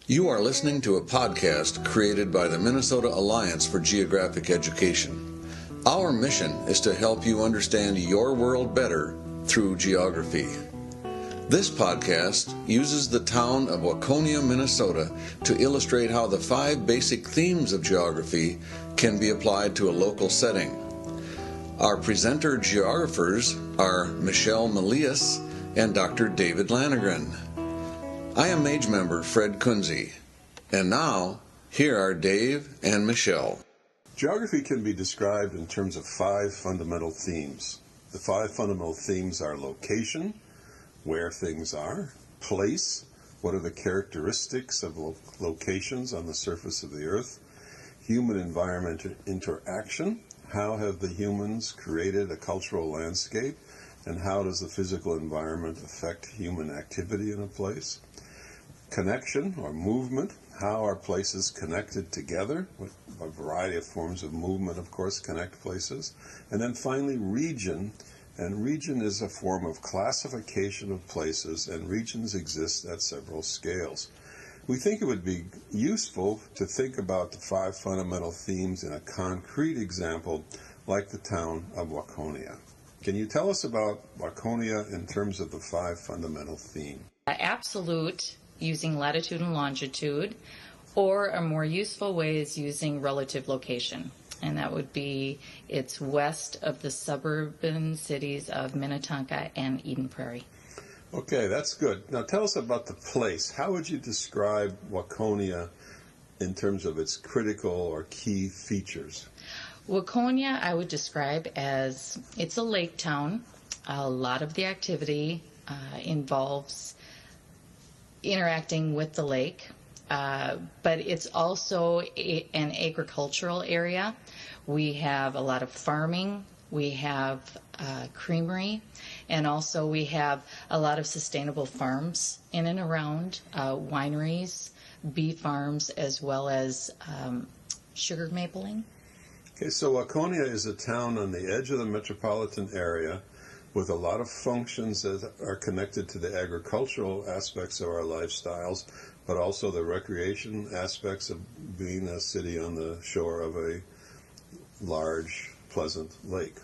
You are listening to a podcast created by the Minnesota Alliance for Geographic Education. Our mission is to help you understand your world better through geography. This podcast uses the town of Waconia, Minnesota to illustrate how the 5 basic themes of geography can be applied to a local setting. Our presenter geographers are Michelle Melius and Dr. David Lanegren. I am MAGE member Fred Kunze, and now, here are Dave and Michelle. Geography can be described in terms of 5 fundamental themes. The 5 fundamental themes are location, where things are; place, what are the characteristics of locations on the surface of the earth; human-environment interaction, how have the humans created a cultural landscape, and how does the physical environment affect human activity in a place; connection or movement, how are places connected together? A variety of forms of movement, of course, connect places. And then finally, region. And region is a form of classification of places, and regions exist at several scales. We think it would be useful to think about the 5 fundamental themes in a concrete example, like the town of Waconia. Can you tell us about Waconia in terms of the 5 fundamental themes? Absolute, using latitude and longitude, or a more useful way is using relative location. And that would be it's west of the suburban cities of Minnetonka and Eden Prairie. Okay, that's good. Now tell us about the place. How would you describe Waconia in terms of its critical or key features? Waconia I would describe as it's a lake town. A lot of the activity involves interacting with the lake, but it's also an agricultural area. We have a lot of farming, we have creamery, and also we have a lot of sustainable farms in and around, wineries, bee farms, as well as sugar mapling. Okay, so Waconia is a town on the edge of the metropolitan area with a lot of functions that are connected to the agricultural aspects of our lifestyles, but also the recreation aspects of being a city on the shore of a large, pleasant lake.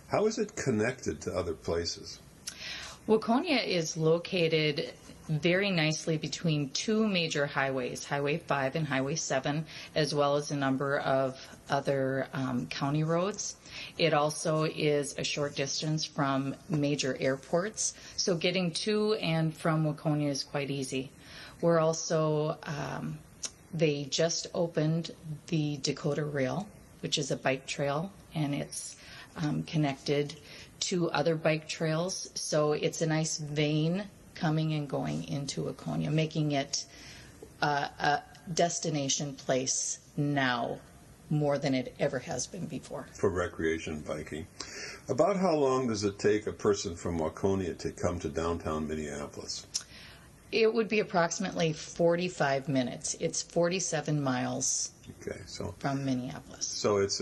How is it connected to other places? Waconia is located very nicely between 2 major highways, Highway 5 and Highway 7, as well as a number of other county roads. It also is a short distance from major airports, so getting to and from Waconia is quite easy. We're also, they just opened the Dakota Rail, which is a bike trail, and it's connected to other bike trails, so it's a nice vein coming and going into Waconia, making it a destination place now more than it ever has been before. For recreation biking. About how long does it take a person from Waconia to come to downtown Minneapolis? It would be approximately 45 minutes. It's 47 miles from Minneapolis. So it's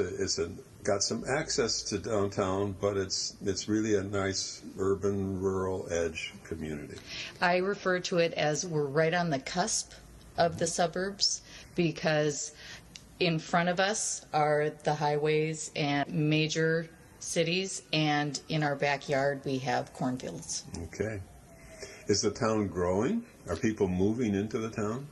got some access to downtown, but it's really a nice urban, rural edge community. I refer to it as we're right on the cusp of the suburbs, because in front of us are the highways and major cities, and in our backyard we have cornfields. Okay. Is the town growing? Are people moving into the town?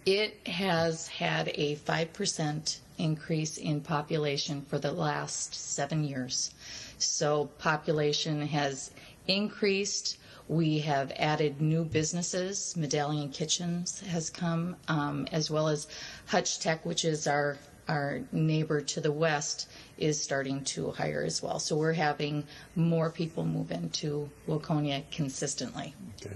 It has had a 5% increase in population for the last 7 years. So population has increased. We have added new businesses. Medallion Kitchens has come, as well as Hutch Tech, which is our neighbor to the west, is starting to hire as well. So we're having more people move into Waconia consistently. Okay.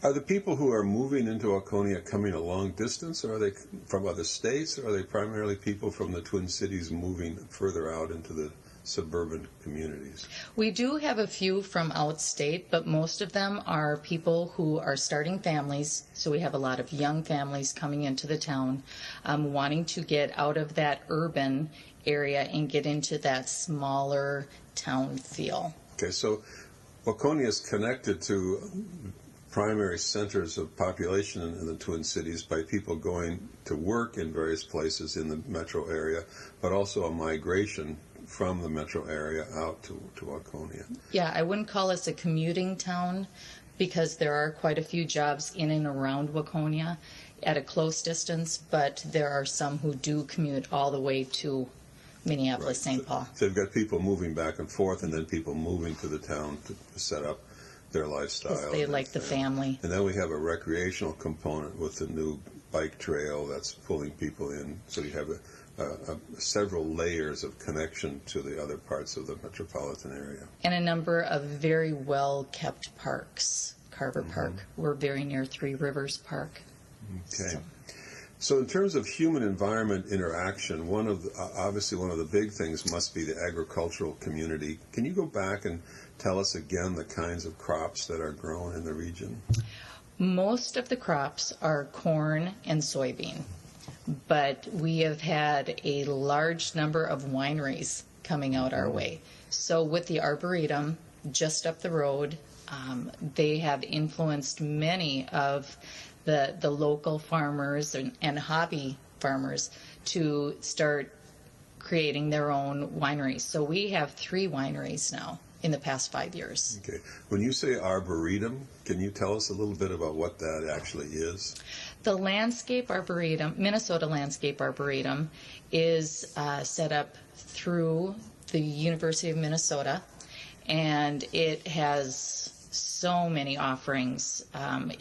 Are the people who are moving into Waconia coming a long distance, or are they from other states, or are they primarily people from the Twin Cities moving further out into the suburban communities? We do have a few from outstate, but most of them are people who are starting families. So we have a lot of young families coming into the town, wanting to get out of that urban area and get into that smaller town feel. Okay, so Waconia is connected to primary centers of population in the Twin Cities by people going to work in various places in the metro area, but also a migration from the metro area out to Waconia. Yeah, I wouldn't call us a commuting town because there are quite a few jobs in and around Waconia at a close distance, but there are some who do commute all the way to Minneapolis, St. Paul. So you've got people moving back and forth, and then people moving to the town to set up their lifestyle. Because they like the family. And then we have a recreational component with the new bike trail that's pulling people in. So you have several layers of connection to the other parts of the metropolitan area. And a number of very well-kept parks. Carver Park. We're very near Three Rivers Park. Okay. So in terms of human-environment interaction, obviously one of the big things must be the agricultural community. Can you go back and tell us again the kinds of crops that are grown in the region? Most of the crops are corn and soybean, but we have had a large number of wineries coming out our way. So with the Arboretum just up the road, they have influenced many of the local farmers and hobby farmers to start creating their own wineries. So we have 3 wineries now in the past 5 years. Okay. When you say Arboretum, can you tell us a little bit about what that actually is? The Landscape Arboretum, Minnesota Landscape Arboretum, is set up through the University of Minnesota, and it has so many offerings.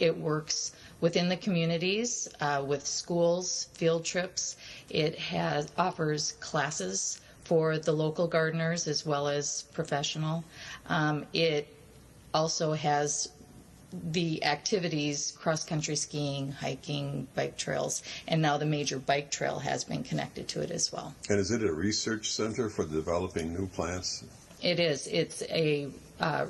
It works within the communities, with schools, field trips. It offers classes for the local gardeners as well as professional. It also has the activities, cross-country skiing, hiking, bike trails, and now the major bike trail has been connected to it as well. And is it a research center for developing new plants? It is. It's a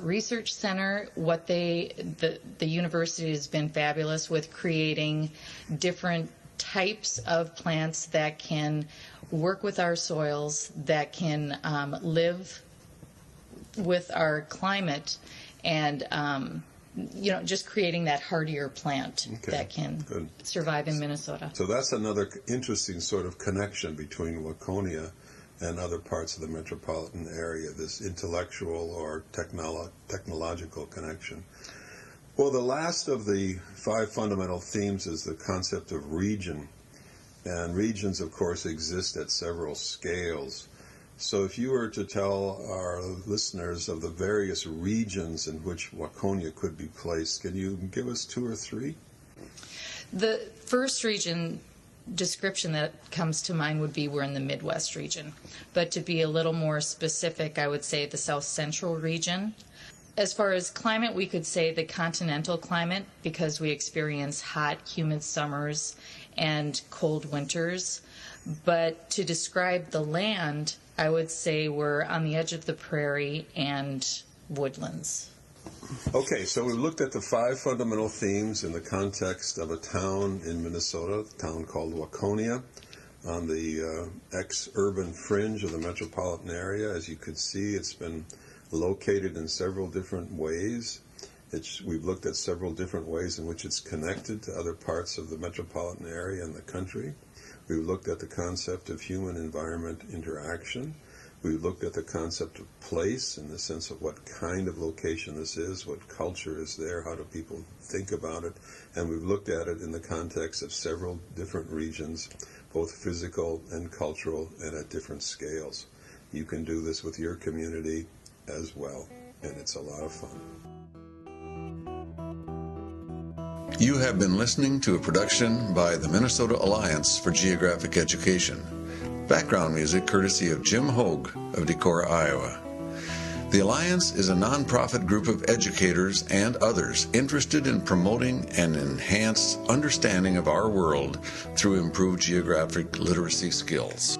research center. The university has been fabulous with creating different types of plants that can work with our soils, that can live with our climate, and just creating that hardier plant that can survive in Minnesota. So that's another interesting sort of connection between Laconia and other parts of the metropolitan area, this intellectual or technological connection. Well, the last of the 5 fundamental themes is the concept of region. And regions, of course, exist at several scales. So if you were to tell our listeners of the various regions in which Waconia could be placed, can you give us 2 or 3? The first region description that comes to mind would be we're in the Midwest region. But to be a little more specific, I would say the South Central region. As far as climate, we could say the continental climate, because we experience hot, humid summers and cold winters. But to describe the land, I would say we're on the edge of the prairie and woodlands. Okay, so we looked at the 5 fundamental themes in the context of a town in Minnesota, a town called Waconia, on the ex-urban fringe of the metropolitan area. As you could see, it's been located in several different ways. We've looked at several different ways in which it's connected to other parts of the metropolitan area and the country. We've looked at the concept of human-environment interaction. We've looked at the concept of place in the sense of what kind of location this is, what culture is there, how do people think about it, and we've looked at it in the context of several different regions, both physical and cultural, and at different scales. You can do this with your community as well, and it's a lot of fun. You have been listening to a production by the Minnesota Alliance for Geographic Education. Background music courtesy of Jim Hogue of Decorah, Iowa. The Alliance is a nonprofit group of educators and others interested in promoting an enhanced understanding of our world through improved geographic literacy skills.